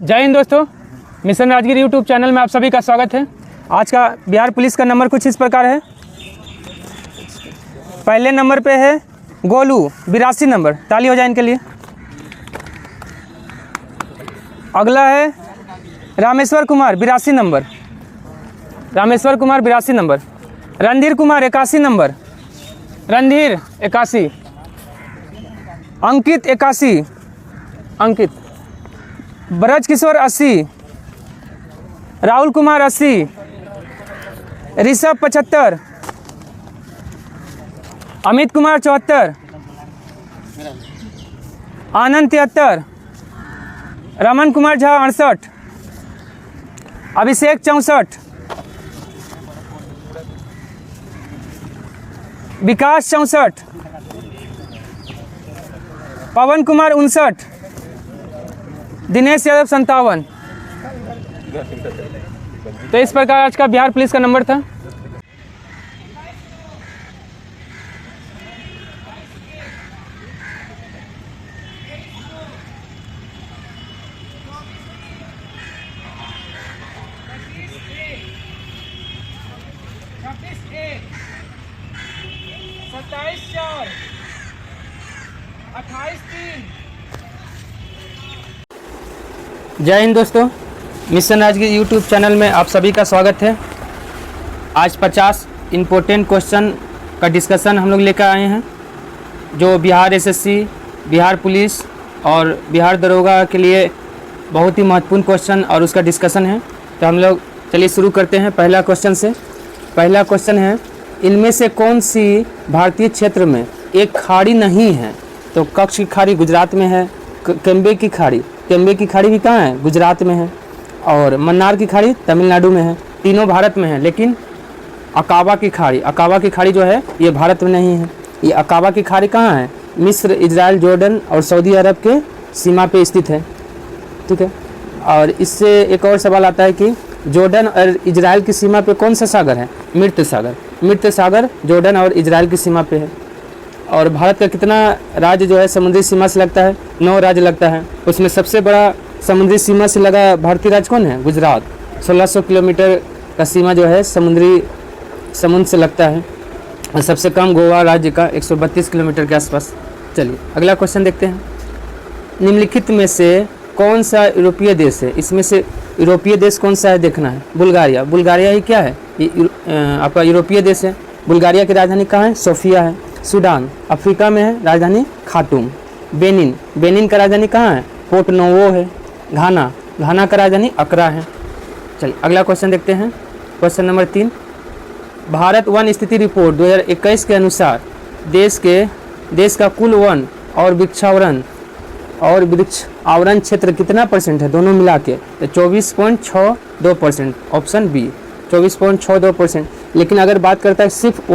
जय हिंद दोस्तों, mission Rajgir YouTube channel में आप सभी का स्वागत है। आज का बिहार पुलिस का नंबर कुछ इस प्रकार है। पहले नंबर पे है गोलू 82 नंबर, ताली हो जाए इनके लिए। अगला है Rameshwar Kumar 82 number, Rameshwar Kumar 82 number. Randhir Kumar 81 number, Randhir 81। अंकित 81, अंकित। ब्रज किशोर 80, राहुल कुमार 80, ऋषभ 75, अमित कुमार 74, आनंद 73, रमन कुमार झा 68, अभिषेक 64, विकास 64, पवन कुमार 59, दिनेश यादव 57। तो इस प्रकार आज का बिहार पुलिस का नंबर था। जय हिंद दोस्तों, मिशन राजगीर यूट्यूब चैनल में आप सभी का स्वागत है। आज 50 इम्पोर्टेंट क्वेश्चन का डिस्कशन हम लोग लेकर आए हैं, जो बिहार एसएससी, बिहार पुलिस और बिहार दरोगा के लिए बहुत ही महत्वपूर्ण क्वेश्चन और उसका डिस्कशन है। तो हम लोग चलिए शुरू करते हैं पहला क्वेश्चन से। पहला क्वेश्चन है, इनमें से कौन सी भारतीय क्षेत्र में एक खाड़ी नहीं है? तो कच्छ की खाड़ी गुजरात में है, केम्बे की खाड़ी भी कहाँ है? गुजरात में है। और मन्नार की खाड़ी तमिलनाडु में है। तीनों भारत में है, लेकिन अकाबा की खाड़ी जो है ये भारत में नहीं है। ये अकाबा की खाड़ी कहाँ है? मिस्र, इजराइल, जॉर्डन और सऊदी अरब के सीमा पे स्थित है। ठीक है। और इससे एक और सवाल आता है कि जॉर्डन और इजराइल की सीमा पे कौन सा सागर है? मृत सागर जॉर्डन और इजराइल की सीमा पे है। और भारत का कितना राज्य जो है समुद्री सीमा से लगता है? 9 राज्य लगता है। उसमें सबसे बड़ा समुद्री सीमा से लगा भारतीय राज्य कौन है? गुजरात। 1600 किलोमीटर का सीमा जो है समुद्र से लगता है। और सबसे कम गोवा राज्य का 132 किलोमीटर के आसपास। चलिए अगला क्वेश्चन देखते हैं। निम्नलिखित में से कौन सा यूरोपीय देश है? इसमें से यूरोपीय देश कौन सा है देखना है। बुल्गारिया ही क्या है? ये आपका यूरोपीय देश है। बुल्गारिया की राजधानी कहाँ है? सोफिया है। सूडान अफ्रीका में है, राजधानी खार्टूम। बेनिन का राजधानी कहाँ है? पोर्ट नोवो है। घाना का राजधानी अकरा है। चलिए अगला क्वेश्चन देखते हैं। क्वेश्चन नंबर 3, भारत वन स्थिति रिपोर्ट 2021 के अनुसार देश का कुल वन और वृक्ष आवरण क्षेत्र कितना % है? दोनों मिला के 24.62%। Option B 24.62%। लेकिन अगर बात करता है सिर्फ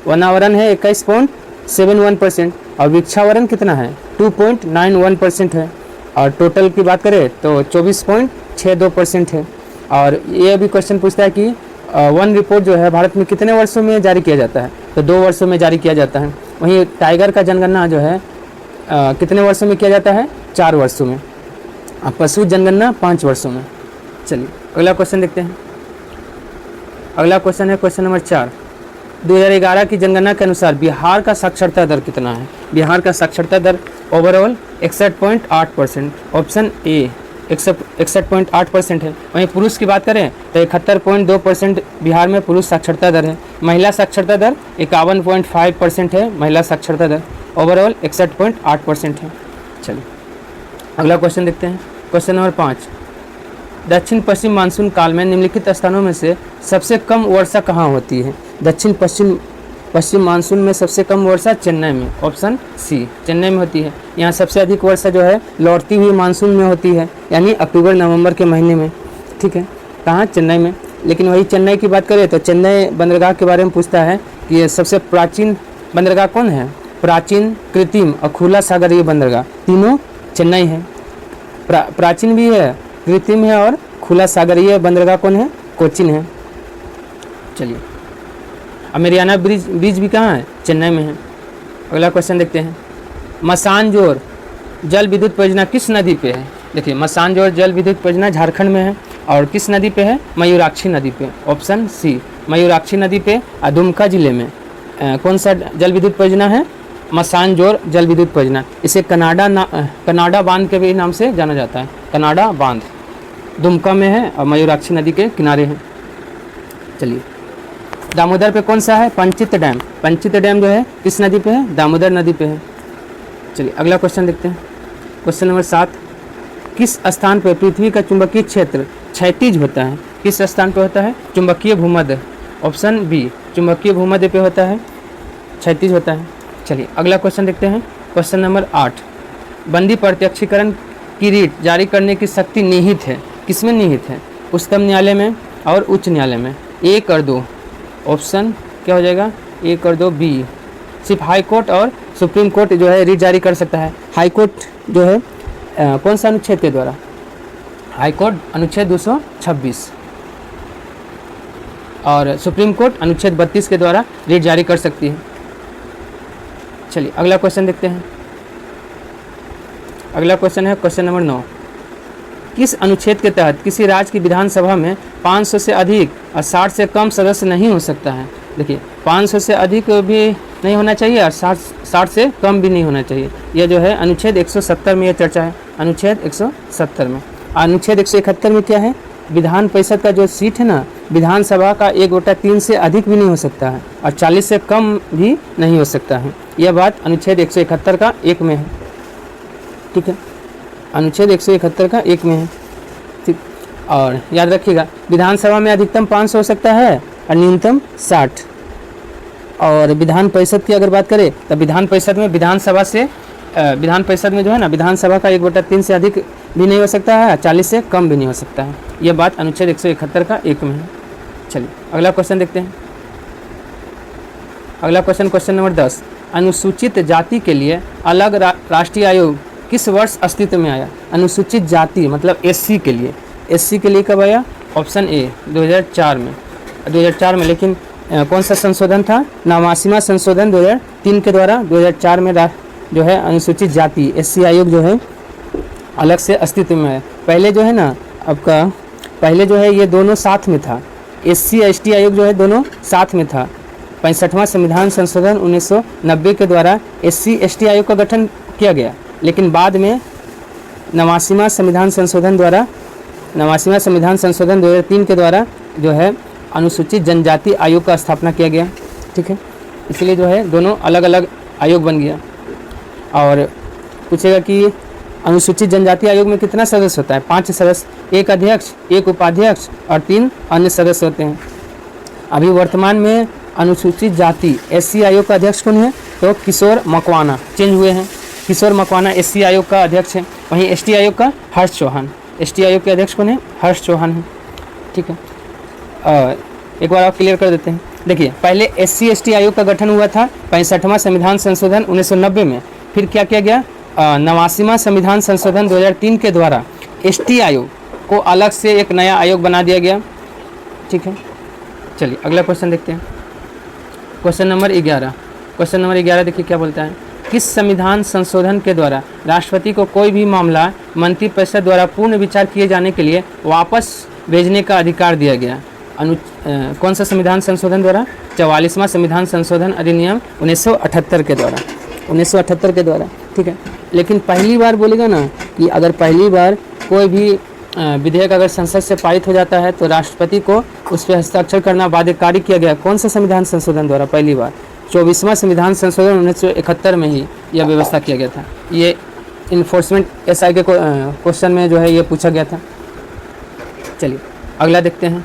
वनावरण है 21.71% और वृक्षावरण कितना है? 2.91% है। और टोटल की बात करें तो 24.62% है। और ये भी क्वेश्चन पूछता है कि वन रिपोर्ट जो है भारत में कितने वर्षों में जारी किया जाता है? तो 2 वर्षों में जारी किया जाता है। वहीं टाइगर का जनगणना जो है कितने वर्षों में किया जाता है? 4 वर्षों में। पशु जनगणना 5 वर्षों में। चलिए अगला क्वेश्चन देखते हैं। अगला क्वेश्चन है क्वेश्चन नंबर 4, 2011 की जनगणना के अनुसार बिहार का साक्षरता दर कितना है? बिहार का साक्षरता दर ओवरऑल 61.8%। ऑप्शन ए 61.8% है। वहीं पुरुष की बात करें तो 71.2% बिहार में पुरुष साक्षरता दर है। महिला साक्षरता दर 51.5% है। महिला साक्षरता दर ओवरऑल 61.8% है। चलिए अगला क्वेश्चन देखते हैं। क्वेश्चन नंबर 5, दक्षिण पश्चिम मानसून काल में निम्नलिखित स्थानों में से सबसे कम वर्षा कहाँ होती है? दक्षिण पश्चिम मानसून में सबसे कम वर्षा चेन्नई में। ऑप्शन सी चेन्नई में होती है। यहाँ सबसे अधिक वर्षा जो है लौटती हुई मानसून में होती है, यानी अक्टूबर नवंबर के महीने में। ठीक है। कहाँ? चेन्नई में। लेकिन वही चेन्नई की बात करें तो चेन्नई बंदरगाह के बारे में पूछता है कि ये सबसे प्राचीन बंदरगाह कौन है? प्राचीन, कृत्रिम और खुला सागरीय बंदरगाह तीनों चेन्नई है। प्राचीन भी है, कृत्रिम है और खुला सागरीय बंदरगाह कौन है? कोचीन है। चलिए अमेरियाना ब्रिज भी कहाँ है? चेन्नई में है। अगला क्वेश्चन देखते हैं। मसानजोर जल विद्युत परियोजना किस नदी पे है? देखिए मसानजोर जल विद्युत परियोजना झारखंड में है और किस नदी पे है? मयूराक्षी नदी पे। ऑप्शन सी मयूराक्षी नदी पे। दुमका जिले में कौन सा जल विद्युत परियोजना है? मसानजोर जल विद्युत परियोजना। इसे कनाडा बांध के भी नाम से जाना जाता है। कनाडा बांध दुमका में है और मयूराक्षी नदी के किनारे है। चलिए दामोदर पे कौन सा है? पंचित डैम। पंचित डैम जो है किस नदी पे है? दामोदर नदी पे है। चलिए अगला क्वेश्चन देखते हैं। क्वेश्चन नंबर 7, किस स्थान पर पृथ्वी का चुंबकीय क्षेत्र क्षैतिज होता है? किस स्थान पर होता है? चुंबकीय भूमध्य। ऑप्शन बी चुंबकीय भूमध्य पे होता है, क्षैतिज होता है। चलिए अगला क्वेश्चन देखते हैं। क्वेश्चन नंबर 8, बंदी प्रत्यक्षीकरण की रीट जारी करने की शक्ति निहित है, किसमें निहित है? उच्चतम न्यायालय में और उच्च न्यायालय में। 1 और 2 ऑप्शन क्या हो जाएगा? 1 और 2 बी। सिर्फ हाई कोर्ट और सुप्रीम कोर्ट जो है रीट जारी कर सकता है। हाई कोर्ट जो है कौन सा अनुच्छेद के द्वारा? हाई कोर्ट अनुच्छेद 226 और सुप्रीम कोर्ट अनुच्छेद 32 के द्वारा रीट जारी कर सकती है। चलिए अगला क्वेश्चन देखते हैं। अगला क्वेश्चन है क्वेश्चन नंबर 9, किस अनुच्छेद के तहत किसी राज्य की विधानसभा में 500 से अधिक और 60 से कम सदस्य नहीं हो सकता है? देखिए 500 से अधिक भी नहीं होना चाहिए और 60 से कम भी नहीं होना चाहिए। यह जो है अनुच्छेद 170 में यह चर्चा है। अनुच्छेद 170 में। अनुच्छेद 171 में क्या है? विधान परिषद का जो सीट है ना, विधानसभा का 1/3 से अधिक भी नहीं हो सकता है और 40 से कम भी नहीं हो सकता है। यह बात अनुच्छेद 171 का 1 में है। ठीक है, अनुच्छेद 171 का 1 में है। ठीक, और याद रखिएगा विधानसभा में अधिकतम 500 हो सकता है और न्यूनतम 60। और विधान परिषद की अगर बात करें तो विधान परिषद में विधान परिषद में जो है ना, विधानसभा का 1/3 से अधिक भी नहीं हो सकता है, 40 से कम भी नहीं हो सकता है। यह बात अनुच्छेद 171 का 1 में है। चलिए अगला क्वेश्चन देखते हैं। अगला क्वेश्चन, क्वेश्चन नंबर 10, अनुसूचित जाति के लिए अलग राष्ट्रीय आयोग किस वर्ष अस्तित्व में आया? अनुसूचित जाति मतलब एससी के लिए। एससी के लिए कब आया? ऑप्शन ए 2004 में। 2004 में, लेकिन कौन सा संशोधन था? 89वां संशोधन 2003 के द्वारा 2004 में जो है अनुसूचित जाति एससी आयोग जो है अलग से अस्तित्व में है। पहले जो है ना आपका, पहले जो है ये दोनों साथ में था। एससी एसटी आयोग जो है दोनों साथ में था। 65वां संविधान संशोधन 1990 के द्वारा एससी एसटी आयोग का गठन किया गया, लेकिन बाद में 89वां संविधान संशोधन 2003 के द्वारा जो है अनुसूचित जनजाति आयोग का स्थापना किया गया। ठीक है, इसलिए जो है दोनों अलग अलग आयोग बन गया। और पूछेगा कि अनुसूचित जनजाति आयोग में कितना सदस्य होता है? 5 सदस्य, 1 अध्यक्ष, 1 उपाध्यक्ष और 3 अन्य सदस्य होते हैं। अभी वर्तमान में अनुसूचित जाति एससी आयोग का अध्यक्ष कौन है? तो किशोर मकवाना, चेंज हुए हैं। किशोर मकवाना एससी आयोग का अध्यक्ष है। वहीं एसटी आयोग का हर्ष चौहान। एसटी आयोग के अध्यक्ष कौन है? हर्ष चौहान है। ठीक है, एक बार आप क्लियर कर देते हैं। देखिए पहले एससी एसटी आयोग का गठन हुआ था 65वां संविधान संशोधन 1990 में। फिर क्या किया गया? 89वां संविधान संशोधन 2003 के द्वारा एसटी आयोग को अलग से एक नया आयोग बना दिया गया। ठीक है, चलिए अगला क्वेश्चन देखते हैं। Question number 11। क्वेश्चन नंबर 11 देखिए क्या बोलता है। किस संविधान संशोधन के द्वारा राष्ट्रपति को कोई भी मामला मंत्रिपरिषद द्वारा पूर्ण विचार किए जाने के लिए वापस भेजने का अधिकार दिया गया? कौन सा संविधान संशोधन द्वारा? 44वां संविधान संशोधन अधिनियम 1978 के द्वारा। 1978 के द्वारा। ठीक है, लेकिन पहली बार बोलेगा ना कि अगर पहली बार कोई भी विधेयक अगर संसद से पारित हो जाता है तो राष्ट्रपति को उस पर हस्ताक्षर करना बाध्यकारी किया गया। कौन सा संविधान संशोधन द्वारा? पहली बार 24वां संविधान संशोधन 1971 में ही यह व्यवस्था किया गया था। ये इन्फोर्समेंट एसआई के क्वेश्चन में जो है ये पूछा गया था। चलिए अगला देखते हैं।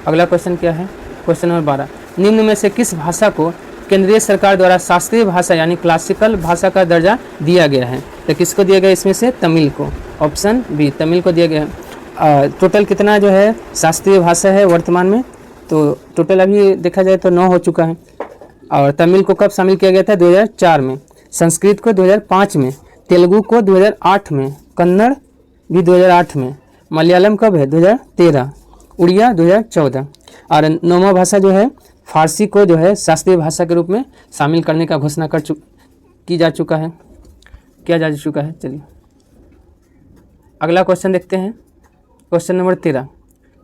अगला क्वेश्चन क्या है? क्वेश्चन नंबर 12, निम्न में से किस भाषा को केंद्रीय सरकार द्वारा शास्त्रीय भाषा यानी क्लासिकल भाषा का दर्जा दिया गया है? तो किसको दिया गया इसमें से? तमिल को। ऑप्शन बी तमिल को दिया गया है। टोटल कितना जो है शास्त्रीय भाषा है वर्तमान में? तो टोटल अभी देखा जाए तो 9 हो चुका है। और तमिल को कब शामिल किया गया था? 2004 में। संस्कृत को 2005 में। तेलुगु को 2008 में। कन्नड़ भी 2008 में। मलयालम कब है? 2013। उड़िया 2014। और 9वां भाषा जो है फारसी को जो है शास्त्रीय भाषा के रूप में शामिल करने का घोषणा की जा चुका है। किया जा चुका है। चलिए अगला क्वेश्चन देखते हैं। क्वेश्चन नंबर 13,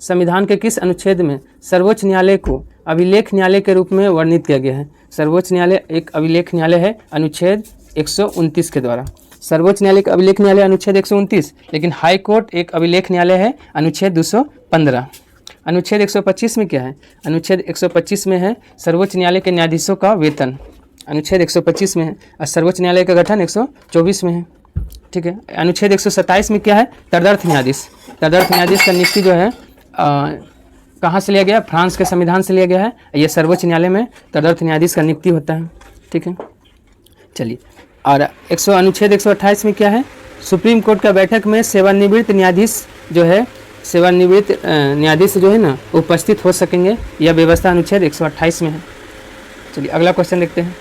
संविधान के किस अनुच्छेद में सर्वोच्च न्यायालय को अभिलेख न्यायालय के रूप में वर्णित किया गया है? सर्वोच्च न्यायालय एक अभिलेख न्यायालय है अनुच्छेद 129 के द्वारा। सर्वोच्च न्यायालय का अभिलेख न्यायालय अनुच्छेद 129, लेकिन हाई कोर्ट एक अभिलेख न्यायालय है अनुच्छेद 215। अनुच्छेद 125 में क्या है? अनुच्छेद 125 में है सर्वोच्च न्यायालय के न्यायाधीशों का वेतन, अनुच्छेद 125 में है। और सर्वोच्च न्यायालय का गठन 124 में है। ठीक है। अनुच्छेद 127 में क्या है? तदर्थ न्यायाधीश। तदर्थ न्यायाधीश का नियुक्ति जो है कहाँ से लिया गया? फ्रांस के संविधान से लिया गया है। ये सर्वोच्च न्यायालय में तदर्थ न्यायाधीश का नियुक्ति होता है। ठीक है। चलिए, और अनुच्छेद 128 में क्या है? सुप्रीम कोर्ट का बैठक में सेवानिवृत्त न्यायाधीश जो है, सेवानिवृत्त न्यायाधीश जो है ना, उपस्थित हो सकेंगे। यह व्यवस्था अनुच्छेद 128 में है। चलिए अगला क्वेश्चन देखते हैं।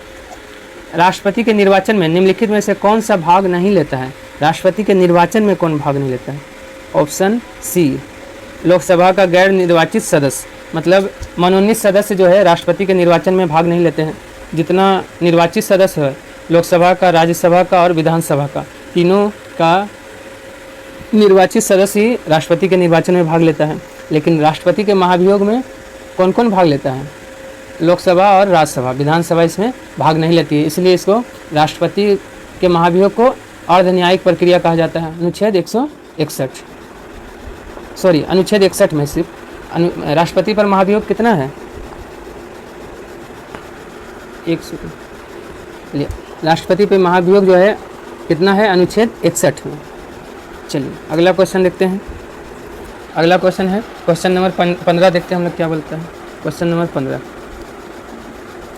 राष्ट्रपति के निर्वाचन में निम्नलिखित में से कौन सा भाग नहीं लेता है? राष्ट्रपति के निर्वाचन में कौन भाग नहीं लेता है? ऑप्शन सी, लोकसभा का गैर निर्वाचित सदस्य, मतलब मनोनीत सदस्य जो है राष्ट्रपति के निर्वाचन में भाग नहीं लेते हैं। जितना निर्वाचित सदस्य है लोकसभा का, राज्यसभा का और विधानसभा का, तीनों का निर्वाचित सदस्य ही राष्ट्रपति के निर्वाचन में भाग लेता है। लेकिन राष्ट्रपति के महाभियोग में कौन कौन भाग लेता है? लोकसभा और राज्यसभा, विधानसभा इसमें भाग नहीं लेती है। इसलिए इसको राष्ट्रपति के महाभियोग को अर्धन्यायिक प्रक्रिया कहा जाता है। अनुच्छेद 161, सॉरी अनुच्छेद 61 में सिर्फ राष्ट्रपति पर महाभियोग कितना है? 100। चलिए राष्ट्रपति पर महाभियोग जो है कितना है? अनुच्छेद 61 में। चलिए अगला क्वेश्चन देखते हैं। अगला क्वेश्चन है क्वेश्चन नंबर 15। देखते हैं हम लोग क्या बोलता है। क्वेश्चन नंबर 15,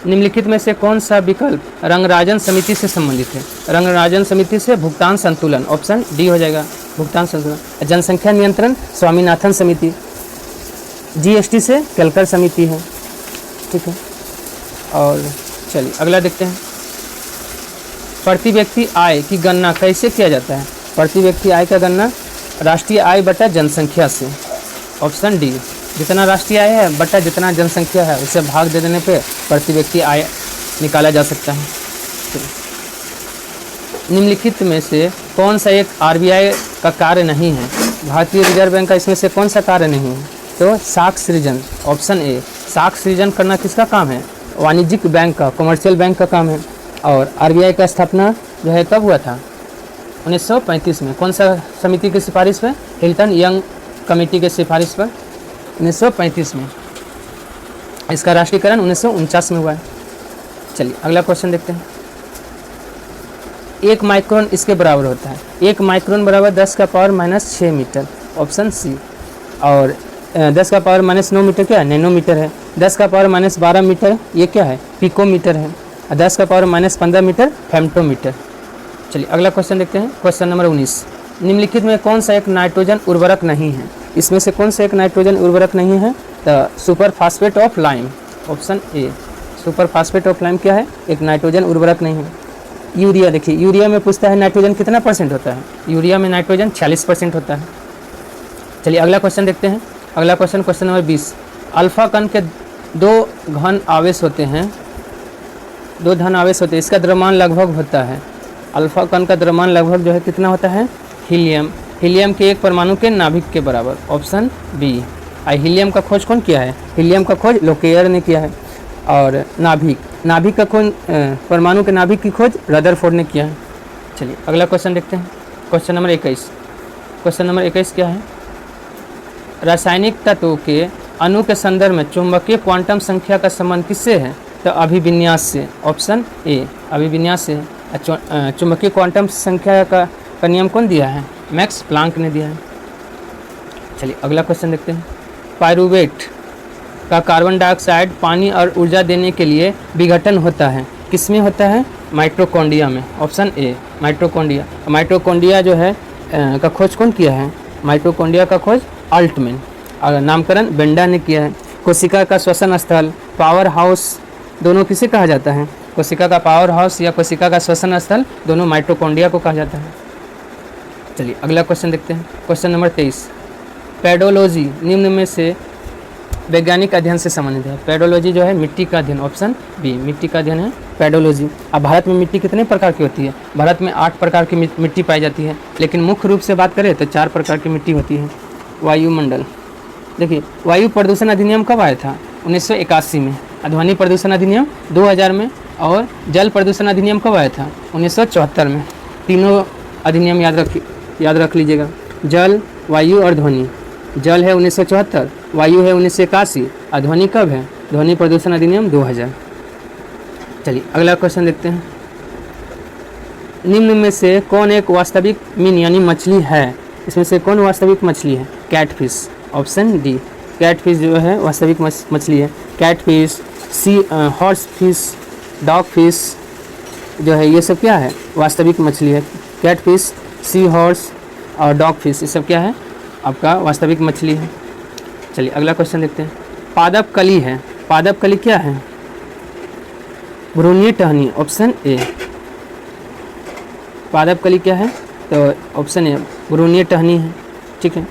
निम्नलिखित में से कौन सा विकल्प रंगराजन समिति से संबंधित है? रंगराजन समिति से भुगतान संतुलन, ऑप्शन डी हो जाएगा, भुगतान संतुलन। जनसंख्या नियंत्रण स्वामीनाथन समिति, जीएसटी से केलकर समिति है। ठीक है। और चलिए अगला देखते हैं। प्रति व्यक्ति आय की गणना कैसे किया जाता है? प्रति व्यक्ति आय का गणना राष्ट्रीय आय बटा जनसंख्या से, ऑप्शन डी। जितना राष्ट्रीय आय है बटा जितना जनसंख्या है उसे भाग दे देने पे प्रति व्यक्ति आय निकाला जा सकता है। निम्नलिखित में से कौन सा एक आरबीआई का कार्य नहीं है? भारतीय रिजर्व बैंक का इसमें से कौन सा कार्य नहीं है? तो साख सृजन, ऑप्शन ए। साख सृजन करना किसका काम है? वाणिज्यिक बैंक का, कमर्शियल बैंक का काम है। और आरबीआई का स्थापना जो है कब हुआ था? 1935 में। कौन सा समिति की सिफारिश पर? हिल्टन यंग कमेटी के सिफारिश पर 1935 में। इसका राष्ट्रीयकरण 1949 में हुआ है। चलिए अगला क्वेश्चन देखते हैं। 1 माइक्रोन इसके बराबर होता है। 1 माइक्रोन बराबर 10 का power minus 6 metre, option C. और 10 का पावर माइनस 9 मीटर क्या है? नैनोमीटर है। 10 का पावर माइनस 12 मीटर ये क्या है? पिकोमीटर है। 10 का पावर माइनस 15 मीटर फेम्टोमीटर। चलिए अगला क्वेश्चन देखते हैं। क्वेश्चन नंबर 19, निम्नलिखित में कौन सा एक नाइट्रोजन उर्वरक नहीं है? इसमें से कौन सा एक नाइट्रोजन उर्वरक नहीं है? तो super phosphate of lime, option A. Super phosphate of lime क्या है? एक नाइट्रोजन उर्वरक नहीं है। यूरिया, देखिए यूरिया में पूछता है नाइट्रोजन कितना परसेंट होता है? यूरिया में नाइट्रोजन 40% होता है। चलिए अगला क्वेश्चन देखते हैं। अगला क्वेश्चन, क्वेश्चन नंबर 20, अल्फा कण के 2 घन आवेश होते हैं, 2 धन आवेश होते हैं। इसका द्रव्यमान लगभग होता है, अल्फा कण का द्रव्यमान लगभग जो है कितना होता है? हीलियम। हीलियम के एक परमाणु के नाभिक के बराबर, ऑप्शन बी। हीलियम का खोज कौन किया है? हीलियम का खोज लोकेयर ने किया है। और नाभिक का खोज, परमाणु के नाभिक की खोज रदरफोर्ड ने किया है। चलिए अगला क्वेश्चन देखते हैं। Question number 21। क्वेश्चन नंबर 21 क्या है? रासायनिक तत्वों के अणु के संदर्भ में चुंबकीय क्वांटम संख्या का संबंध किससे है? तो अभिविन्यास से, ऑप्शन ए। अभिविन्यास से। चुंबकीय क्वांटम संख्या का नियम कौन दिया है? मैक्स प्लांक ने दिया है। चलिए अगला क्वेश्चन देखते हैं। पायरुवेट का कार्बन डाइऑक्साइड पानी और ऊर्जा देने के लिए विघटन होता है, किसमें होता है? माइटोकॉन्ड्रिया में, ऑप्शन ए। माइटोकॉन्ड्रिया। माइटोकॉन्ड्रिया जो है का खोज कौन किया है? माइटोकॉन्ड्रिया का खोज अल्टमैन और नामकरण बेंडा ने किया है। कोशिका का श्वसन स्थल, पावर हाउस, दोनों किसे कहा जाता है? कोशिका का पावर हाउस या कोशिका का श्वसन स्थल, दोनों माइटोकॉन्ड्रिया को कहा जाता है। चलिए अगला क्वेश्चन देखते हैं। क्वेश्चन नंबर 23, पेडोलॉजी निम्न में से वैज्ञानिक अध्ययन से संबंधित है। पेडोलॉजी जो है मिट्टी का अध्ययन, ऑप्शन बी मिट्टी का अध्ययन है पेडोलॉजी। अब भारत में मिट्टी कितने प्रकार की होती है? भारत में 8 प्रकार की मिट्टी पाई जाती है, लेकिन मुख्य रूप से बात करें तो 4 प्रकार की मिट्टी होती है। वायुमंडल, देखिए वायु प्रदूषण अधिनियम कब आया था? 1981 में। ध्वनि प्रदूषण अधिनियम 2000 में। और जल प्रदूषण अधिनियम कब आया था? 1974 में। तीनों अधिनियम याद रख लीजिएगा, जल, वायु और ध्वनि। जल है 1974, वायु है 1981 और ध्वनि कब है? ध्वनि प्रदूषण अधिनियम 2000। चलिए अगला क्वेश्चन देखते हैं। निम्न में से कौन एक वास्तविक मीन यानी मछली है? इसमें से कौन वास्तविक मछली है? Catfish, option D. कैटफिश जो है वास्तविक मछली है। Catfish, horse fish, dog fish जो है ये सब क्या है? वास्तविक मछली है। कैटफिश, सी हॉर्स और डॉग फिश ये सब क्या है? आपका वास्तविक मछली है। चलिए अगला क्वेश्चन देखते हैं। पादप कली है, पादप कली क्या है? भ्रूणीय टहनी, ऑप्शन ए। पादप कली क्या है? तो ऑप्शन ए भ्रूणीय टहनी है। ठीक है,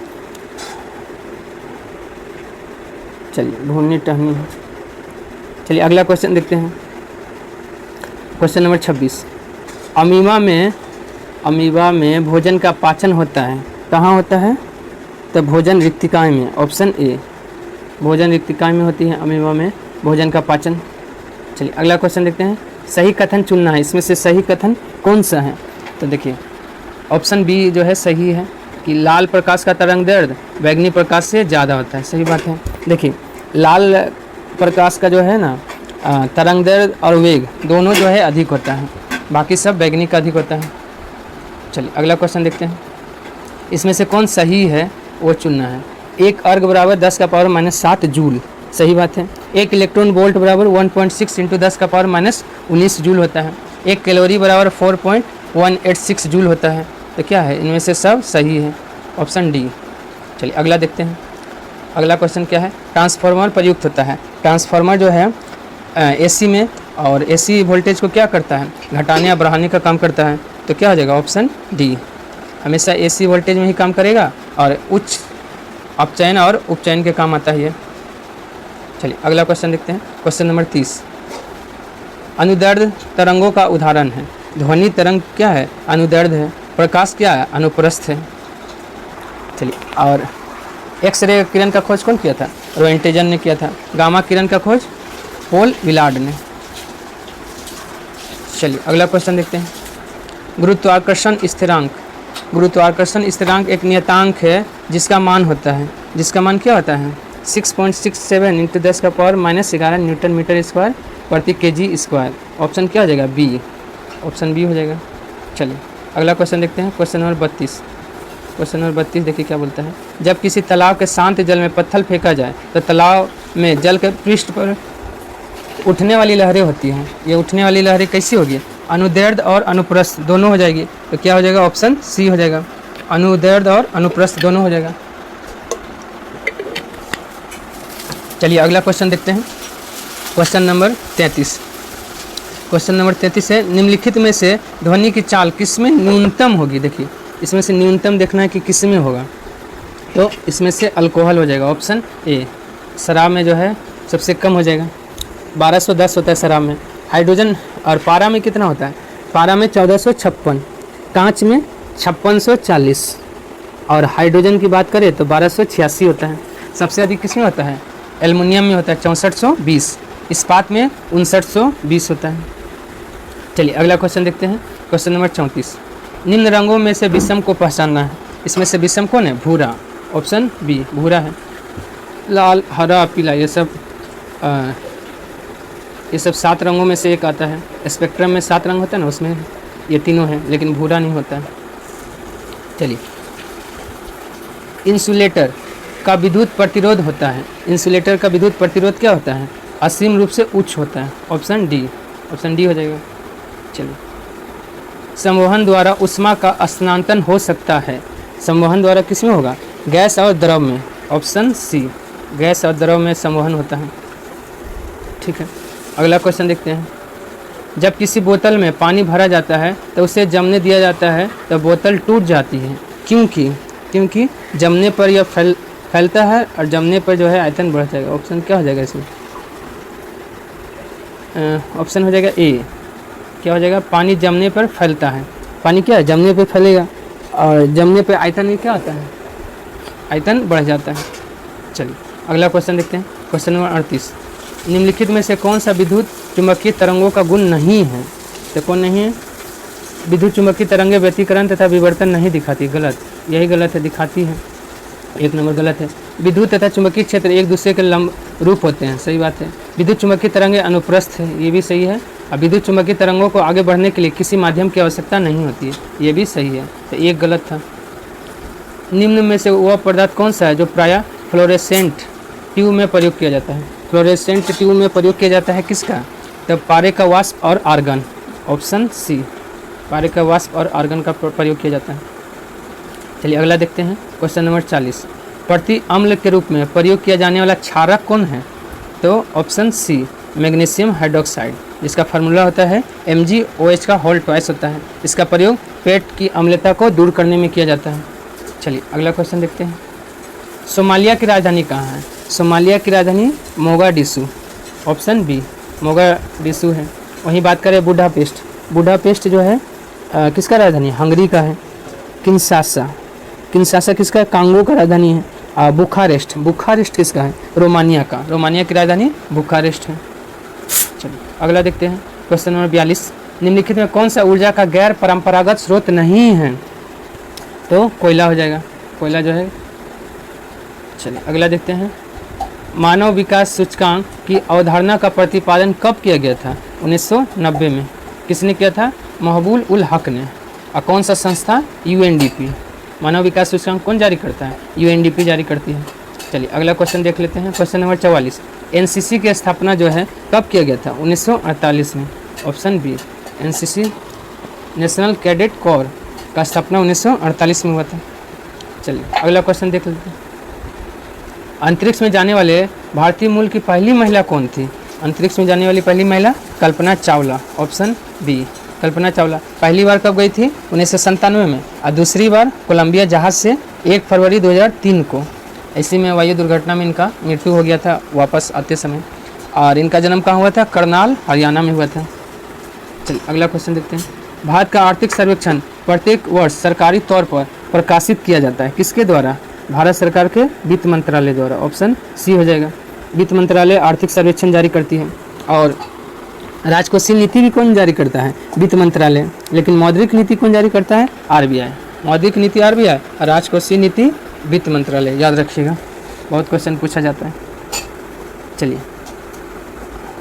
चलिए भ्रूणीय टहनी है। चलिए अगला क्वेश्चन देखते हैं। Question number 26। अमीबा में भोजन का पाचन होता है, कहाँ होता है? तो भोजन रिक्तिकाएं में, ऑप्शन ए। भोजन रिक्तिकाएं में होती है अमीबा में भोजन का पाचन। चलिए अगला क्वेश्चन देखते हैं। सही कथन चुनना है, इसमें से सही कथन कौन सा है? तो देखिए ऑप्शन बी जो है सही है कि लाल प्रकाश का तरंग दैर्ध्य बैंगनी प्रकाश से ज़्यादा होता है। सही बात है। देखिए लाल प्रकाश का जो है ना तरंग दैर्ध्य और वेग दोनों जो है अधिक होता है, बाकी सब बैंगनी का अधिक होता है। चलिए अगला क्वेश्चन देखते हैं। इसमें से कौन सही है वो चुनना है। एक अर्ग बराबर 10⁻⁻7 जूल, सही बात है। एक इलेक्ट्रॉन वोल्ट बराबर 1.6 × 10⁻19 जूल होता है। एक कैलोरी बराबर 4.186 जूल होता है। तो क्या है? इनमें से सब सही है, ऑप्शन डी। चलिए अगला देखते हैं। अगला क्वेश्चन क्या है? ट्रांसफार्मर प्रयुक्त होता है। ट्रांसफार्मर जो है एसी में, और एसी वोल्टेज को क्या करता है? घटाने या बढ़ाने का काम करता है। तो क्या हो जाएगा? Option D. हमेशा एसी वोल्टेज में ही काम करेगा और उच्च अपचयन और उपचयन के काम आता है। चलिए अगला क्वेश्चन देखते हैं। Question number 30। अनुदैर्ध्य तरंगों का उदाहरण है। ध्वनि तरंग क्या है? अनुदैर्ध्य है। प्रकाश क्या है? अनुप्रस्थ है। चलिए, और एक्सरे किरण का खोज कौन किया था? रोएंटेजन ने किया था। गामा किरण का खोज पॉल विलार्ड ने। चलिए अगला क्वेश्चन देखते हैं। गुरुत्वाकर्षण स्थिरांक। गुरुत्वाकर्षण स्थिरांक एक नियतांक है जिसका मान होता है, जिसका मान क्या होता है? 6.67 × 10⁻11 न्यूटन मीटर स्क्वायर प्रति केजी स्क्वायर। ऑप्शन क्या हो जाएगा? बी। ऑप्शन बी हो जाएगा। चलिए अगला क्वेश्चन देखते हैं। Question number 32। क्वेश्चन नंबर 32 देखिए क्या बोलता है। जब किसी तालाब के शांत जल में पत्थर फेंका जाए तो तालाब में जल के पृष्ठ पर उठने वाली लहरें होती हैं। ये उठने वाली लहरें कैसी होगी? अनुदैर्ध्य और अनुप्रस्थ दोनों हो जाएगी। तो क्या हो जाएगा? ऑप्शन सी हो जाएगा। अनुदैर्ध्य और अनुप्रस्थ दोनों हो जाएगा। चलिए अगला क्वेश्चन देखते हैं। Question number 33। क्वेश्चन नंबर 33 है, निम्नलिखित में से ध्वनि की चाल किसमें न्यूनतम होगी? देखिए इसमें से न्यूनतम देखना है कि किसमें होगा। तो इसमें से अल्कोहल हो जाएगा, ऑप्शन ए। शराब में जो है सबसे कम हो जाएगा, 1210 होता है शराब में। हाइड्रोजन और पारा में कितना होता है? पारा में 1456, कांच में 5640 और हाइड्रोजन की बात करें तो 1286 होता है। सबसे अधिक किसमें होता है? एल्युमिनियम में होता है 6420, इस्पात में 5920 होता है। चलिए अगला क्वेश्चन देखते हैं। Question number 34। निम्न रंगों में से विषम को पहचानना है। इसमें से विषम कौन है? भूरा। ऑप्शन बी भूरा है। लाल, हरा, पीला ये सब 7 रंगों में से एक आता है। स्पेक्ट्रम में 7 रंग होता है ना, उसमें ये तीनों हैं, लेकिन भूरा नहीं होता है। चलिए, इंसुलेटर का विद्युत प्रतिरोध होता है। इंसुलेटर का विद्युत प्रतिरोध क्या होता है? असीम रूप से उच्च होता है। Option D. ऑप्शन डी हो जाएगा। चलिए, संवहन द्वारा ऊष्मा का स्थानांतरण हो सकता है। संवहन द्वारा किस में होगा? गैस और द्रव में। ऑप्शन सी, गैस और द्रव में संवहन होता है। ठीक है, अगला क्वेश्चन देखते हैं। जब किसी बोतल में पानी भरा जाता है तो उसे जमने दिया जाता है तो बोतल टूट जाती है। क्योंकि जमने पर यह फैलता है और जमने पर जो है आयतन बढ़ जाएगा। ऑप्शन क्या हो जाएगा इसमें? ऑप्शन हो जाएगा ए। क्या हो जाएगा? पानी जमने पर फैलता है। पानी क्या है? जमने पर फैलेगा और जमने पर आयतन में क्या होता है? आयतन बढ़ जाता है। चलिए अगला क्वेश्चन देखते हैं। क्वेश्चन नंबर 38, निम्नलिखित में से कौन सा विद्युत चुम्बकीय तरंगों का गुण नहीं है? तो कौन नहीं है? विद्युत चुम्बकीय तरंगें व्यतिकरण तथा विवर्तन नहीं दिखाती। गलत, यही गलत है, दिखाती है। 1 नंबर गलत है। विद्युत तथा चुम्बकीय क्षेत्र एक दूसरे के लंब रूप होते हैं। सही बात है। विद्युत चुम्बकीय तरंगें अनुप्रस्थ है, ये भी सही है। और विद्युत चुम्बकीय तरंगों को आगे बढ़ने के लिए किसी माध्यम की आवश्यकता नहीं होती है, ये भी सही है। तो 1 गलत था। निम्न में से वह पदार्थ कौन सा है जो प्रायः फ्लोरेसेंट ट्यूब में प्रयोग किया जाता है? फ्लोरेसेंट ट्यूब में प्रयोग किया जाता है किसका? तो पारे का वाष्प और आर्गन। ऑप्शन सी, पारे का वाष्प और आर्गन का प्रयोग किया जाता है। चलिए अगला देखते हैं। क्वेश्चन नंबर 40, प्रति अम्ल के रूप में प्रयोग किया जाने वाला क्षारक कौन है? तो ऑप्शन सी, मैग्नीशियम हाइड्रोक्साइड, जिसका फार्मूला होता है MgOH का होल ट्वाइस होता है। इसका प्रयोग पेट की अम्लता को दूर करने में किया जाता है। चलिए अगला क्वेश्चन देखते हैं। सोमालिया की राजधानी कहाँ है? सोमालिया की राजधानी मोगाडिशु। ऑप्शन बी, मोगाडिशु है। वहीं बात करें बुडापेस्ट, बुडापेस्ट जो है किसका राजधानी? हंगरी का है। किंशासा, किंशासा किसका है? कांगो का राजधानी है। बुखारेस्ट, बुखारेस्ट किसका है? रोमानिया का। रोमानिया की राजधानी बुखारेस्ट है। चलिए अगला देखते हैं। क्वेश्चन नंबर 42, निम्नलिखित में कौन सा ऊर्जा का गैर परंपरागत स्रोत नहीं है? तो कोयला हो जाएगा, कोयला जो है। चलिए अगला देखते हैं। मानव विकास सूचकांक की अवधारणा का प्रतिपादन कब किया गया था? 1990 में। किसने किया था? महबूब उल हक ने। और कौन सा संस्था? UNDP। मानव विकास सूचकांक कौन जारी करता है? UNDP जारी करती है। चलिए अगला क्वेश्चन देख लेते हैं। क्वेश्चन नंबर 44, NCC की स्थापना जो है कब किया गया था? 1948 में। Option B, NCC national cadet corps का स्थापना 1948 में हुआ था। चलिए अगला क्वेश्चन देख लेते हैं। अंतरिक्ष में जाने वाले भारतीय मूल की पहली महिला कौन थी? अंतरिक्ष में जाने वाली पहली महिला कल्पना चावला। Option B, Kalpana Chawla. पहली बार कब गई थी? 1997 में। और दूसरी बार कोलंबिया जहाज़ से 1 फरवरी 2003 को। इसी में वायु दुर्घटना में इनका मृत्यु हो गया था वापस आते समय। और इनका जन्म कहाँ हुआ था? करनाल, हरियाणा में हुआ था। चलिए अगला क्वेश्चन देखते हैं। भारत का आर्थिक सर्वेक्षण प्रत्येक वर्ष सरकारी तौर पर प्रकाशित किया जाता है, किसके द्वारा? भारत सरकार के वित्त मंत्रालय द्वारा। ऑप्शन सी हो जाएगा। वित्त मंत्रालय आर्थिक सर्वेक्षण जारी करती है। और राजकोषीय नीति भी कौन जारी करता है? वित्त मंत्रालय। लेकिन मौद्रिक नीति कौन जारी करता है? RBI। मौद्रिक नीति RBI और राजकोषीय नीति वित्त मंत्रालय, याद रखिएगा, बहुत क्वेश्चन पूछा जाता है। चलिए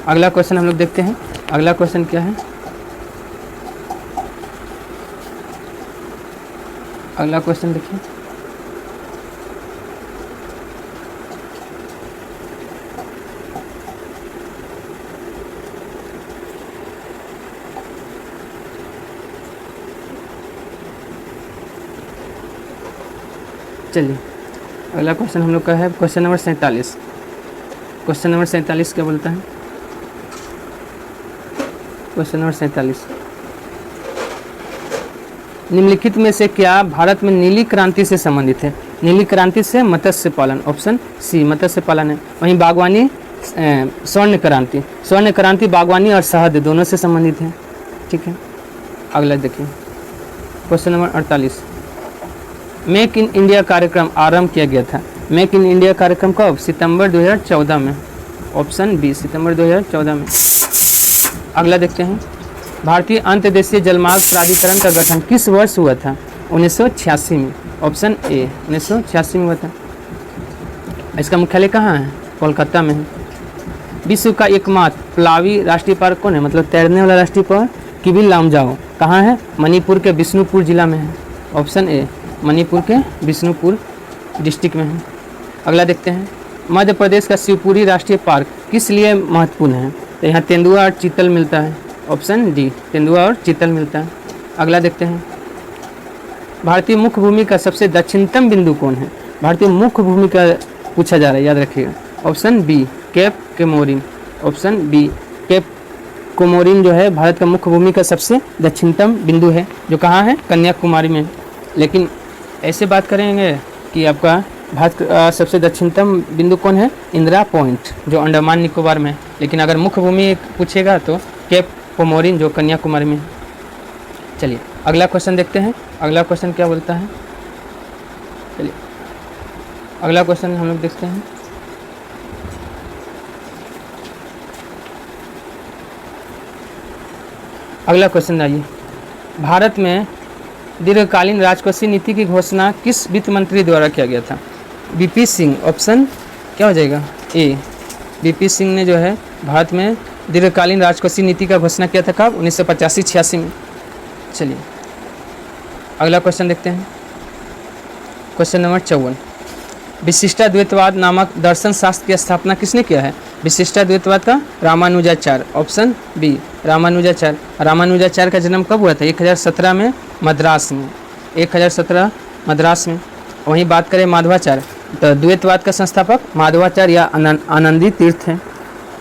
अगला क्वेश्चन हम लोग देखते हैं। अगला क्वेश्चन क्या है? अगला क्वेश्चन देखिए। चलिए अगला क्वेश्चन हम लोग का है क्वेश्चन नंबर 47। क्वेश्चन नंबर 47 क्या बोलता है? क्वेश्चन नंबर 47, निम्नलिखित में से क्या भारत में नीली क्रांति से संबंधित है? नीली क्रांति से मत्स्य पालन। ऑप्शन सी, मत्स्य पालन है। वहीं बागवानी, स्वर्ण क्रांति, स्वर्ण क्रांति बागवानी और शहद दोनों से संबंधित है। ठीक है, अगला देखिए question number 48, make in India कार्यक्रम आरंभ किया गया था। मेक इन इंडिया कार्यक्रम कब? सितंबर 2014 में। ऑप्शन बी, सितंबर 2014 में। अगला देखते हैं। भारतीय अंतर्देशीय जलमार्ग प्राधिकरण का गठन किस वर्ष हुआ था? 1986 में। ऑप्शन ए, 1986 में हुआ था। इसका मुख्यालय कहाँ है? कोलकाता में है। विश्व का एकमात्र प्लावी राष्ट्रीय पार्क कौन है? मतलब तैरने वाला राष्ट्रीय पार्क किबिल लामजाओ कहाँ है? मणिपुर के बिष्णुपुर जिला में है। ऑप्शन ए, मणिपुर के बिष्णुपुर डिस्ट्रिक्ट में है। अगला देखते हैं। मध्य प्रदेश का शिवपुरी राष्ट्रीय पार्क किस लिए महत्वपूर्ण है? तो यहाँ तेंदुआ और चीतल मिलता है। ऑप्शन डी, तेंदुआ और चीतल मिलता है। अगला देखते हैं। भारतीय मुख्य भूमि का सबसे दक्षिणतम बिंदु कौन है? भारतीय मुख्य भूमि का पूछा जा रहा है, याद रखिएगा। Option B, Cape Comorin. Option B, Cape Comorin जो है भारत का मुख्य भूमि का सबसे दक्षिणतम बिंदु है, जो कहाँ है? कन्याकुमारी में। लेकिन ऐसे बात करेंगे कि आपका भारत का सबसे दक्षिणतम बिंदु कौन है? इंदिरा पॉइंट, जो अंडमान निकोबार में है। लेकिन अगर मुख्य भूमि पूछेगा तो केप कोमोरिन, जो कन्याकुमारी में है। चलिए अगला क्वेश्चन देखते हैं। अगला क्वेश्चन क्या बोलता है? चलिए अगला क्वेश्चन हम लोग देखते हैं। अगला क्वेश्चन आइए, भारत में दीर्घकालीन राजकोषीय नीति की घोषणा किस वित्त मंत्री द्वारा किया गया था? बीपी सिंह। ऑप्शन क्या हो जाएगा? ए। बीपी सिंह ने जो है भारत में दीर्घकालीन राजकोषीय नीति का घोषणा किया था कब? 1985-86 में। चलिए अगला क्वेश्चन देखते हैं। क्वेश्चन नंबर 54, विशिष्टाद्वैतवाद नामक दर्शन शास्त्र की स्थापना किसने किया है? विशिष्टाद्वैतवाद का रामानुजाचार्य। Option B, Ramanujacharya. रामानुजाचार्य का जन्म कब हुआ था? 1017 में मद्रास में। 1017 मद्रास में। वहीं बात करें माधवाचार्य, तो द्वैतवाद का संस्थापक माधवाचार्य या आनंदी तीर्थ है।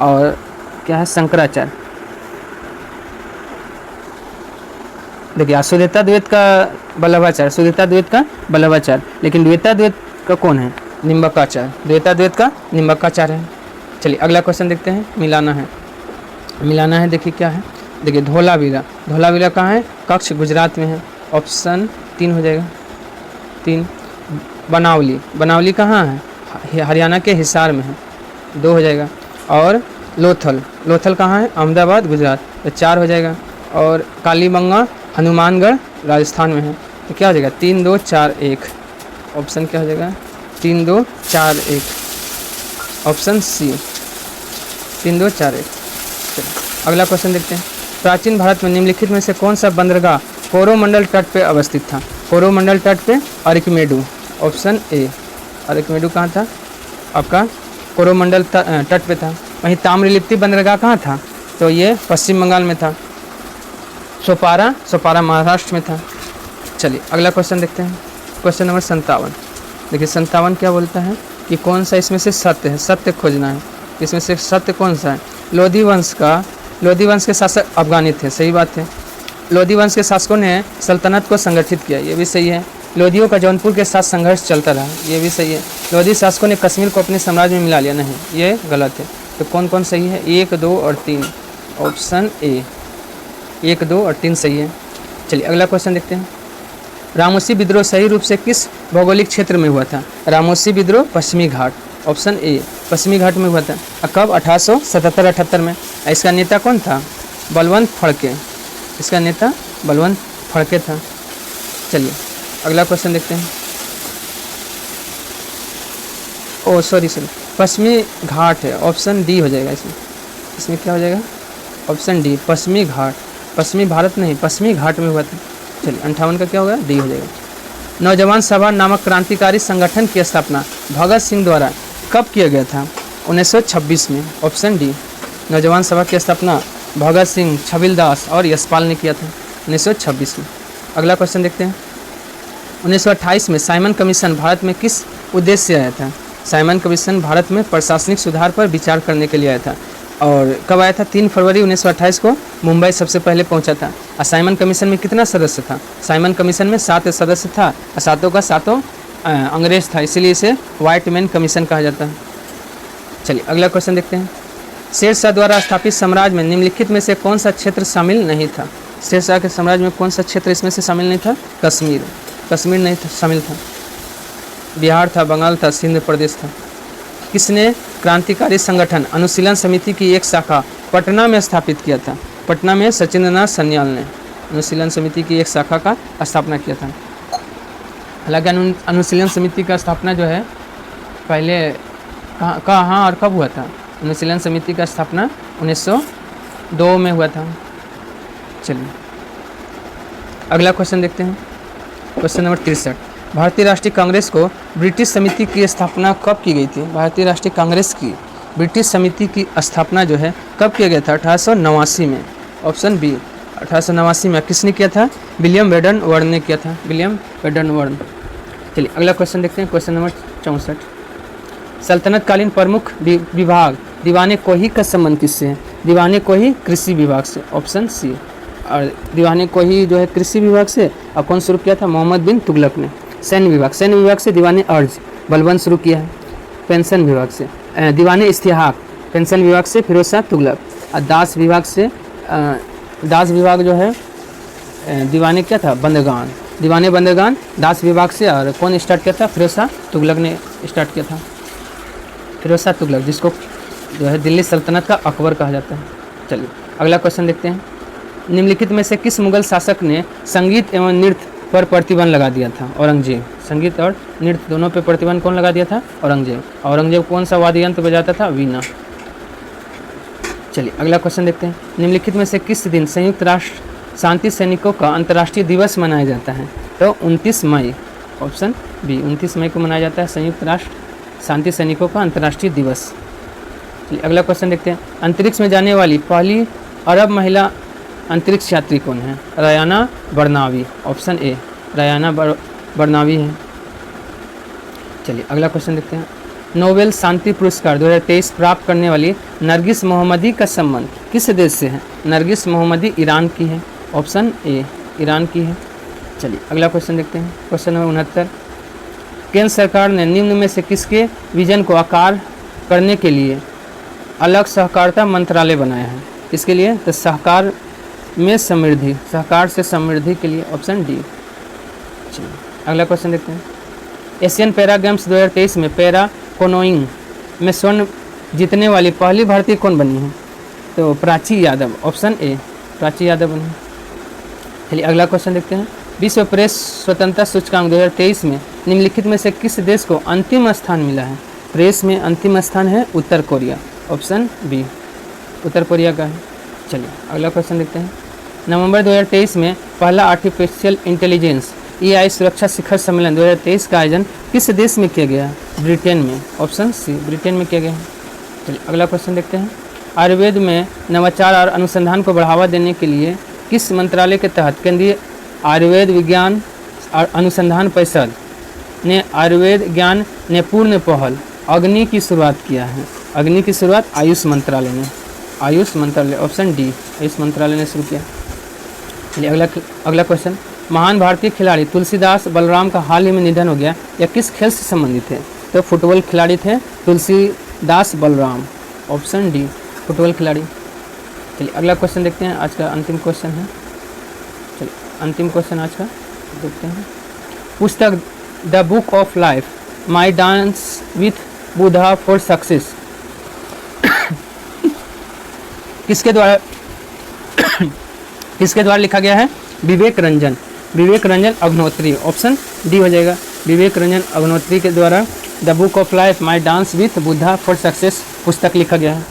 और क्या है? शंकराचार्य। देखिए शुद्धता द्वैत का वल्लभाचार्य, शुद्धता द्वैत का वल्लभाचार्य। लेकिन द्वैताद्वैत का कौन है? निम्बकाचार्य। द्वैताद्वैत का निम्बकाचार्य है। चलिए अगला क्वेश्चन देखते हैं। मिलाना है, मिलाना है। देखिए क्या है? देखिए धोलावीरा। धोलावीरा कहाँ है? कच्छ, गुजरात में है। ऑप्शन 3 हो जाएगा, 3। बनावली, बनावली कहाँ है? हरियाणा के हिसार में है। 2 हो जाएगा। और लोथल, लोथल कहाँ है? अहमदाबाद, गुजरात। तो 4 हो जाएगा। और कालीबंगा हनुमानगढ़ राजस्थान में है। तो क्या हो जाएगा? 3, 2, 4, 1। ऑप्शन क्या हो जाएगा? 3, 2, 4, 1। Option C, 3, 2, 4, 1। चलिए अगला क्वेश्चन देखते हैं। प्राचीन भारत में निम्नलिखित में से कौन सा बंदरगाह कोरोमंडल तट पे अवस्थित था? कोरोमंडल तट पे अरिकमेडु। ऑप्शन ए, अरिकमेडु कहाँ था? आपका कोरोमंडल तट पे था। वहीं ताम्रलिप्ति बंदरगाह कहाँ था? तो ये पश्चिम बंगाल में था। सोपारा, सोपारा महाराष्ट्र में था। चलिए अगला क्वेश्चन देखते हैं। Question number 57। देखिए 57 क्या बोलता है कि कौन सा इसमें से सत्य है? सत्य खोजना है। इसमें से सत्य कौन सा है? लोधी वंश के शासक अफगानी थे। सही बात है। लोधी वंश के शासकों ने सल्तनत को संगठित किया। ये भी सही है। लोधियों का जौनपुर के साथ संघर्ष चलता रहा। ये भी सही है। लोधी शासकों ने कश्मीर को अपने साम्राज्य में मिला लिया। नहीं, ये गलत है। तो कौन कौन सही है? 1, 2 और 3। ऑप्शन ए, 1, 2 और 3 सही है। चलिए अगला क्वेश्चन देखते हैं। रामोसी विद्रोह सही रूप से किस भौगोलिक क्षेत्र में हुआ था? रामोसी विद्रोह पश्चिमी घाट। ऑप्शन ए, पश्चिमी घाट में हुआ था। कब? 1877-78 में। इसका नेता कौन था? बलवंत फड़के। इसका नेता बलवंत फड़के था। चलिए अगला क्वेश्चन देखते हैं। ओ सॉरी, पश्चिमी घाट है। ऑप्शन डी हो जाएगा इसमें। इसमें क्या हो जाएगा? ऑप्शन डी, पश्चिमी घाट। पश्चिमी भारत नहीं, पश्चिमी घाट में हुआ था। चलिए 58 का क्या होगा? डी हो जाएगा। नौजवान सभा नामक क्रांतिकारी संगठन की स्थापना भगत सिंह द्वारा कब किया गया था? 1926 में। ऑप्शन डी, नौजवान सभा की स्थापना भगत सिंह, छबिलदास और यशपाल ने किया था 1926 में। अगला क्वेश्चन देखते हैं। 1928 में साइमन कमीशन भारत में किस उद्देश्य से आया था? साइमन कमीशन भारत में प्रशासनिक सुधार पर विचार करने के लिए आया था। और कब आया था? 3 फरवरी 1928 को मुंबई सबसे पहले पहुंचा था। और साइमन कमीशन में कितना सदस्य था? साइमन कमीशन में 7 सदस्य था और 7 का 7 अंग्रेज था, इसीलिए इसे व्हाइट मैन कमीशन कहा जाता है। चलिए अगला क्वेश्चन देखते हैं। शेरशाह द्वारा स्थापित साम्राज्य में निम्नलिखित में से कौन सा क्षेत्र शामिल नहीं था? शेरशाह के साम्राज्य में कौन सा क्षेत्र इसमें से शामिल नहीं था? कश्मीर। कश्मीर नहीं था, शामिल था। बिहार था, बंगाल था, सिंध प्रदेश था। किसने क्रांतिकारी संगठन अनुशीलन समिति की एक शाखा पटना में स्थापित किया था? पटना में सचिंद्रनाथ सन्याल ने अनुशीलन समिति की एक शाखा का स्थापना किया था। हालांकि अनुशीलन समिति का स्थापना जो है पहले कहाँ और कब हुआ था? अनुशीलन समिति का स्थापना 1902 में हुआ था। चलिए अगला क्वेश्चन देखते हैं। Question number 63। भारतीय राष्ट्रीय कांग्रेस को ब्रिटिश समिति की स्थापना कब की गई थी? भारतीय राष्ट्रीय कांग्रेस की ब्रिटिश समिति की स्थापना जो है कब किया गया था? 1889 में। ऑप्शन बी, 1889 में। किसने किया था? विलियम वेडन वर्न ने किया था। William Wedderburn. चलिए अगला क्वेश्चन देखते हैं। Question number 64। सल्तनतकालीन प्रमुख विभाग दीवाने कोही का संबंध किससे है? दीवाने कोही कृषि विभाग से। Option C. और दीवाने कोही जो है कृषि विभाग से। और कौन शुरू किया था? मोहम्मद बिन तुगलक ने। सैन्य विभाग से दीवाने अर्ज बलबंद शुरू किया है। पेंशन विभाग से दीवाने इस्तिहाक, पेंशन विभाग से फिरोज शाह तुगलक। और दास विभाग जो है दीवाने क्या था, बंदगान, दीवाने बंदगान दास विभाग से। और कौन स्टार्ट किया था, फिरोज शाह तुगलक ने स्टार्ट किया था। फिरोज शाह तुगलक जिसको जो है दिल्ली सल्तनत का अकबर कहा जाता है। चलिए अगला क्वेश्चन देखते हैं। निम्नलिखित में से किस मुगल शासक ने संगीत एवं नृत्य पर प्रतिबंध लगा दिया था? औरंगजेब। संगीत और नृत्य दोनों पे प्रतिबंध कौन लगा दिया था? औरंगजेब। औरंगजेब कौन सा वाद्य यंत्र बजाता था? वीणा। चलिए अगला क्वेश्चन देखते हैं। निम्नलिखित में से किस दिन संयुक्त राष्ट्र शांति सैनिकों का अंतर्राष्ट्रीय दिवस मनाया जाता है? तो 29 मई, ऑप्शन बी, 29 मई को मनाया जाता है संयुक्त राष्ट्र शांति सैनिकों का अंतर्राष्ट्रीय दिवस। चलिए अगला क्वेश्चन देखते हैं। अंतरिक्ष में जाने वाली पहली अरब महिला अंतरिक्ष यात्री कौन है? रयाना बरनावी, ऑप्शन ए, रयाना बरनावी है। चलिए अगला क्वेश्चन देखते हैं। नोबेल शांति पुरस्कार 2023 प्राप्त करने वाली नरगिस मोहम्मदी का संबंध किस देश से है? नरगिस मोहम्मदी ईरान की है, ऑप्शन ए, ईरान की है। चलिए अगला क्वेश्चन देखते हैं। Question number 69। केंद्र सरकार ने निम्न में से किसके विजन को आकार करने के लिए अलग सहकारिता मंत्रालय बनाया है? इसके लिए तो सहकार में समृद्धि, सहकार से समृद्धि के लिए, ऑप्शन डी। चलिए अगला क्वेश्चन देखते हैं। एशियन पैरा गेम्स 2023 में पैरा कोनोइंग में स्वर्ण जीतने वाली पहली भारतीय कौन बनी है? तो प्राची यादव, ऑप्शन ए, प्राची यादव बनी। चलिए अगला क्वेश्चन देखते हैं। विश्व प्रेस स्वतंत्रता सूचकांक 2023 में निम्नलिखित में से किस देश को अंतिम स्थान मिला है? प्रेस में अंतिम स्थान है उत्तर कोरिया, ऑप्शन बी, उत्तर कोरिया का है। चलिए अगला क्वेश्चन देखते हैं। नवंबर 2023 में पहला आर्टिफिशियल इंटेलिजेंस AI सुरक्षा शिखर सम्मेलन 2023 का आयोजन किस देश में किया गया? ब्रिटेन में, ऑप्शन सी, ब्रिटेन में किया गया है। चलिए अगला क्वेश्चन देखते हैं। आयुर्वेद में नवाचार और अनुसंधान को बढ़ावा देने के लिए किस मंत्रालय के तहत केंद्रीय आयुर्वेद विज्ञान और अनुसंधान परिषद ने आयुर्वेद ज्ञान ने पूर्ण पहल अग्नि की शुरुआत किया है? अग्नि की शुरुआत आयुष मंत्रालय ने, आयुष मंत्रालय, ऑप्शन डी, आयुष मंत्रालय ने शुरू किया। चलिए अगला क्वेश्चन। महान भारतीय खिलाड़ी तुलसीदास बलराम का हाल ही में निधन हो गया, यह किस खेल से संबंधित है? तो फुटबॉल खिलाड़ी थे Tulsidas Balram, option D, football खिलाड़ी। चलिए अगला क्वेश्चन देखते हैं, आज का अंतिम क्वेश्चन है। चलिए अंतिम क्वेश्चन आज का देखते हैं। पुस्तक the book of life my dance with Buddha for success किसके द्वारा लिखा गया है? विवेक रंजन अग्नोत्री, ऑप्शन डी हो जाएगा। विवेक रंजन अग्नोत्री के द्वारा the book of life my dance with Buddha for success पुस्तक लिखा गया है।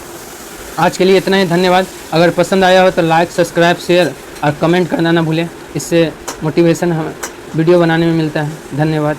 आज के लिए इतना ही, धन्यवाद। अगर पसंद आया हो तो लाइक, सब्सक्राइब, शेयर और कमेंट करना ना भूलें। इससे मोटिवेशन हमें वीडियो बनाने में मिलता है। धन्यवाद।